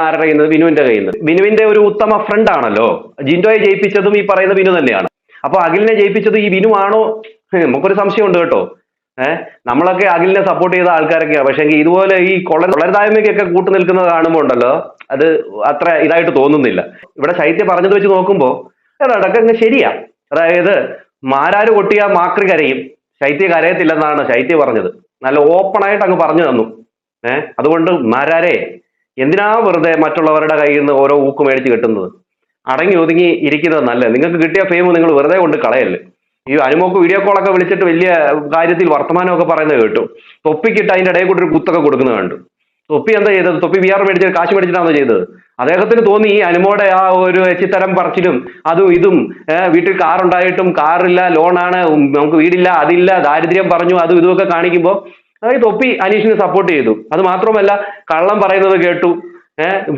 ആരുടെ കയ്യിൽ നിന്ന്? ബിനുവിന്റെ കയ്യിൽ നിന്ന്. ബിനുവിന്റെ ഒരു ഉത്തമ ഫ്രണ്ട് ആണല്ലോ. ജിൻഡോയെ ജയിപ്പിച്ചതും ഈ പറയുന്ന ബിനു തന്നെയാണ്. അപ്പൊ അഖിലിനെ ജയിപ്പിച്ചത് ഈ ബിനു ആണോ? നമുക്കൊരു സംശയമുണ്ട് കേട്ടോ. നമ്മളൊക്കെ അഖിലിനെ സപ്പോർട്ട് ചെയ്ത ആൾക്കാരൊക്കെയാണ്. പക്ഷെ ഇതുപോലെ ഈ കൊള്ളരുതായ്മയ്ക്കൊക്കെ കൂട്ടു നിൽക്കുന്നത് കാണുമ്പോൾ ഉണ്ടല്ലോ, അത് അത്ര ഇതായിട്ട് തോന്നുന്നില്ല. ഇവിടെ ശൈത്യ പറഞ്ഞത് വെച്ച് നോക്കുമ്പോ അതൊക്കെ ശരിയാ. അതായത് മാരാര് കൊട്ടിയ മാക്രി കരയും, ശൈത്യ കരയത്തില്ലെന്നാണ് ശൈത്യ പറഞ്ഞത്. നല്ല ഓപ്പണായിട്ട് അങ്ങ് പറഞ്ഞു തന്നു. അതുകൊണ്ട് മാരാരെ, എന്തിനാ വെറുതെ മറ്റുള്ളവരുടെ കയ്യിൽ നിന്ന് ഓരോ ഊക്ക് മേടിച്ച് കിട്ടുന്നത്? അടങ്ങി ഒതുങ്ങി ഇരിക്കുന്നത് നല്ലത്. നിങ്ങൾക്ക് കിട്ടിയ ഫെയിം നിങ്ങൾ വെറുതെ കൊണ്ട് കളയല്ലേ. ഈ അനുമോക്ക് വീഡിയോ കോളൊക്കെ വിളിച്ചിട്ട് വലിയ കാര്യത്തിൽ വർത്തമാനമൊക്കെ പറയുന്നത് കേട്ടു. തൊപ്പിക്കിട്ട് അതിന്റെ ഇടയിൽ കൂടി ഒരു കുത്തൊക്കെ കൊടുക്കുന്നത് കണ്ടു. തൊപ്പി എന്താ ചെയ്തത്? തൊപ്പി VR മേടിച്ചിട്ട് കാശ് മേടിച്ചിട്ടാണോ ചെയ്തത്? അദ്ദേഹത്തിന് തോന്നി ഈ അനുമോടെ ആ ഒരു എച്ചിത്തരം പറച്ചിലും അതും ഇതും, വീട്ടിൽ കാറുണ്ടായിട്ടും കാറില്ല, ലോണാണ്, നമുക്ക് വീടില്ല, അതില്ല, ദാരിദ്ര്യം പറഞ്ഞു, അതും ഇതുമൊക്കെ കാണിക്കുമ്പോൾ തൊപ്പി അനീഷിനെ സപ്പോർട്ട് ചെയ്തു. അത് മാത്രമല്ല, കള്ളം പറയുന്നത് കേട്ടു.